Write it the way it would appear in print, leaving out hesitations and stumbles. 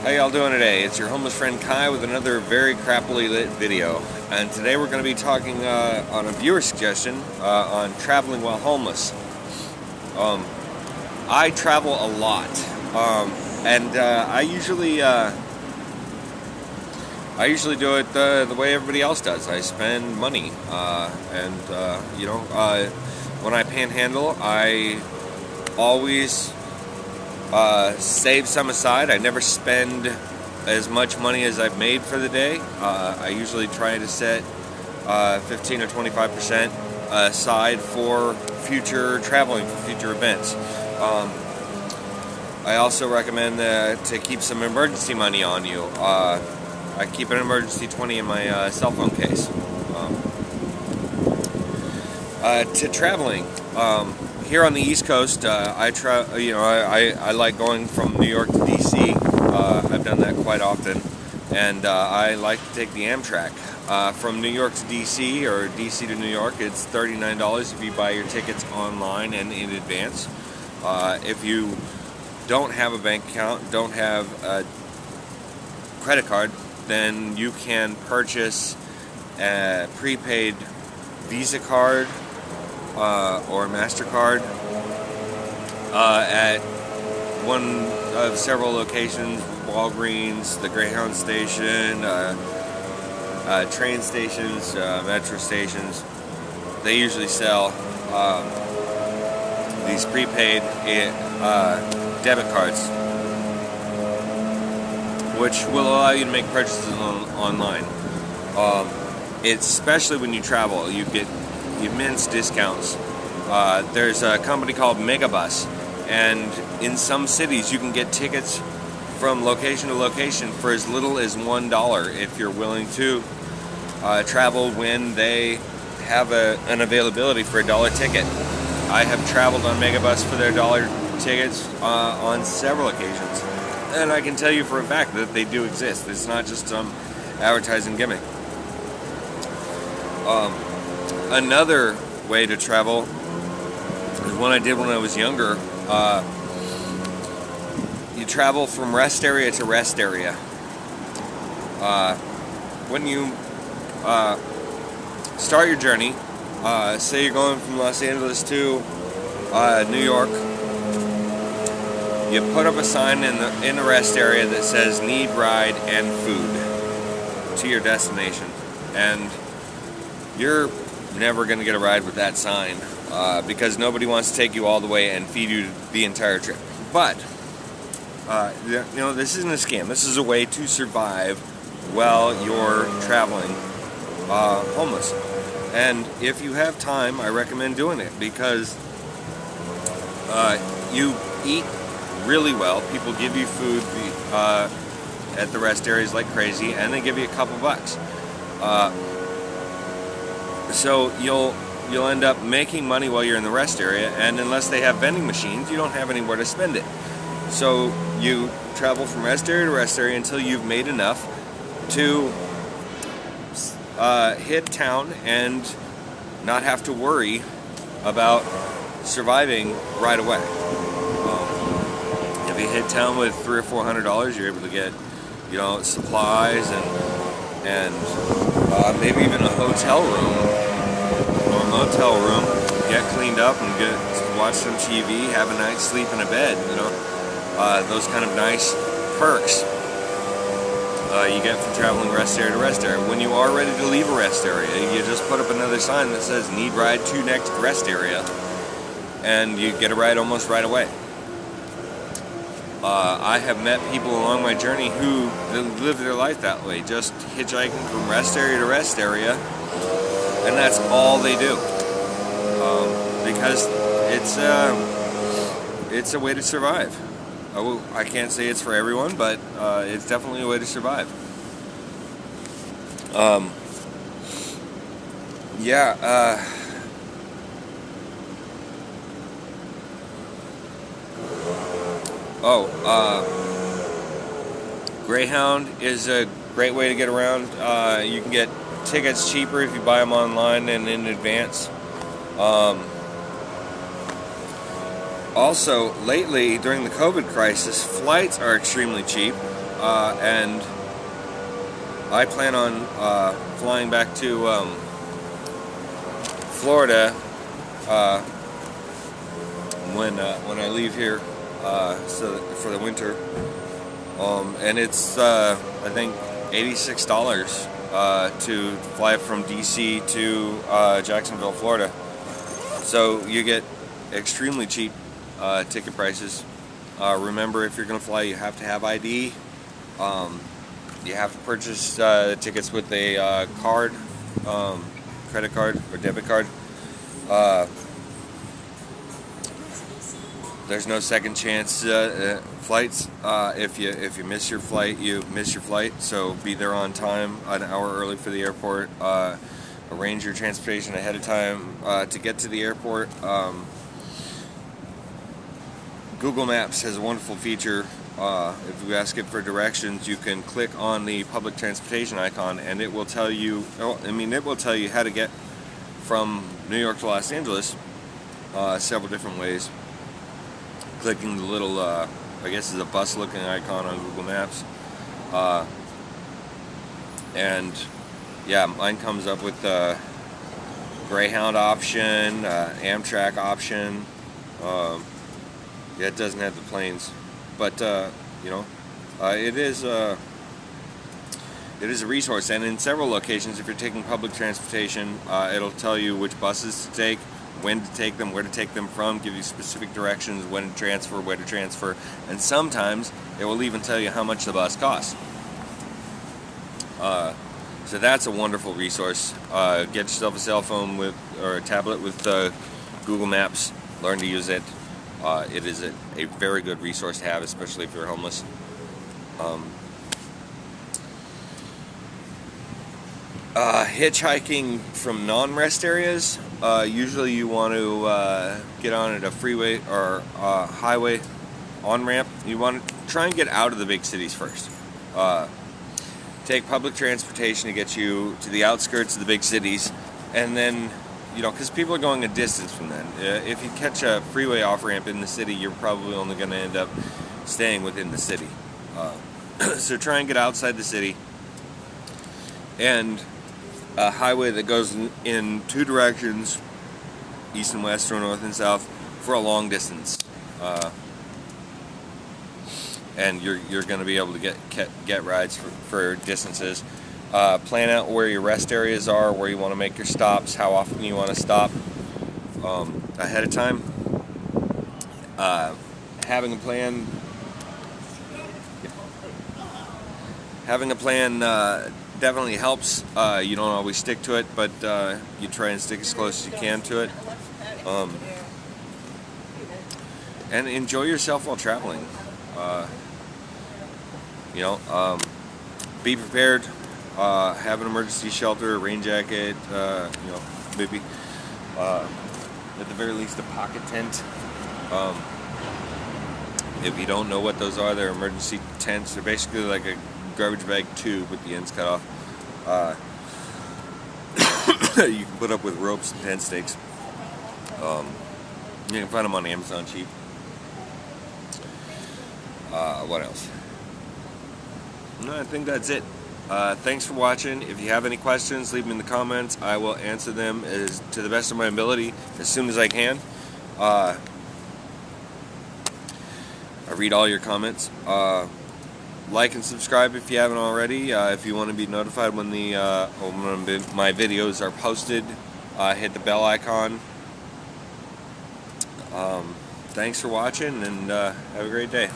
How y'all doing today? It's your homeless friend Kai with another very crappily lit video. And today we're going to be talking on a viewer suggestion on traveling while homeless. I travel a lot, and I usually do it the way everybody else does. I spend money, when I panhandle, I always save some aside. I never spend as much money as I've made for the day. I usually try to set 15 or 25% aside for future traveling, for future events. I also recommend to keep some emergency money on you. I keep an emergency 20 in my cell phone case. To traveling. Here on the East Coast, I like going from New York to DC. I've done that quite often, and I like to take the Amtrak. From New York to DC or DC to New York, it's $39 if you buy your tickets online and in advance. If you don't have a bank account, don't have a credit card, then you can purchase a prepaid Visa card or MasterCard at one of several locations: Walgreens, the Greyhound station, train stations, metro stations. They usually sell these prepaid debit cards, which will allow you to make purchases online. Especially when you travel, you get immense discounts. There's a company called Megabus, and in some cities you can get tickets from location to location for as little as $1 if you're willing to travel when they have an availability for a $1 ticket. I have traveled on Megabus for their $1 tickets on several occasions, and I can tell you for a fact that they do exist. It's not just some advertising gimmick. Another way to travel is one I did when I was younger. You travel from rest area to rest area. When you start your journey, say you're going from Los Angeles to New York, you put up a sign in the rest area that says "Need ride and food" to your destination, and you're never going to get a ride with that sign because nobody wants to take you all the way and feed you the entire trip. But this isn't a scam. This is a way to survive while you're traveling homeless. And if you have time, I recommend doing it because you eat really well. People give you food at the rest areas like crazy, and they give you a couple bucks. So you'll end up making money while you're in the rest area, and unless they have vending machines, you don't have anywhere to spend it. So you travel from rest area to rest area until you've made enough to hit town and not have to worry about surviving right away. If you hit town with $300 or $400, you're able to get, supplies and maybe even a hotel room or a motel room. Get cleaned up and watch some TV, have a night's sleep in a bed. Those kind of nice perks you get from traveling rest area to rest area. When you are ready to leave a rest area, you just put up another sign that says "Need ride to next rest area," and you get a ride almost right away. I have met people along my journey who live their life that way, just hitchhiking from rest area to rest area, and that's all they do. Because it's a way to survive. I can't say it's for everyone, but it's definitely a way to survive. Greyhound is a great way to get around. You can get tickets cheaper if you buy them online and in advance. Also, lately, during the COVID crisis, flights are extremely cheap. and I plan on flying back to Florida when I leave here for the winter, and it's I think $86 to fly from DC to Jacksonville, Florida. So you get extremely cheap ticket prices. Remember, if you're going to fly, you have to have ID. You have to purchase tickets with a card, credit card or debit card. There's no second chance flights. If you miss your flight, you miss your flight. So be there on time, an hour early for the airport. Arrange your transportation ahead of time to get to the airport. Google Maps has a wonderful feature. If you ask it for directions, you can click on the public transportation icon, and it will tell you. It will tell you how to get from New York to Los Angeles several different ways. Clicking the little, I guess it's a bus-looking icon on Google Maps, and yeah, mine comes up with Greyhound option, Amtrak option. Yeah, it doesn't have the planes, but it is a resource. And in several locations, if you're taking public transportation, it'll tell you which buses to take, when to take them, where to take them from, give you specific directions, when to transfer, where to transfer, and sometimes it will even tell you how much the bus costs. So that's a wonderful resource. Get yourself a cell phone or a tablet with Google Maps. Learn to use it. It is a very good resource to have, especially if you're homeless. Hitchhiking from non-rest areas. Usually you want to get on at a freeway or highway on-ramp. You want to try and get out of the big cities first. Take public transportation to get you to the outskirts of the big cities, and then, because people are going a distance from that. If you catch a freeway off-ramp in the city, you're probably only going to end up staying within the city. So try and get outside the city. And a highway that goes in two directions, east and west or north and south, for a long distance. And you're going to be able to get rides for distances. Plan out where your rest areas are, where you want to make your stops, how often you want to stop ahead of time. Having a plan definitely helps. You don't always stick to it, but you try and stick as close as you can to it. And enjoy yourself while traveling. Be prepared. Have an emergency shelter, a rain jacket, maybe at the very least a pocket tent. If you don't know what those are, they're emergency tents. They're basically like a garbage bag tube with the ends cut off. You can put up with ropes and tent stakes. You can find them on Amazon cheap. What else? No, I think that's it. Thanks for watching. If you have any questions, leave them in the comments. I will answer them to the best of my ability as soon as I can. I read all your comments. Like and subscribe if you haven't already. If you want to be notified when my videos are posted, hit the bell icon. Thanks for watching, and have a great day.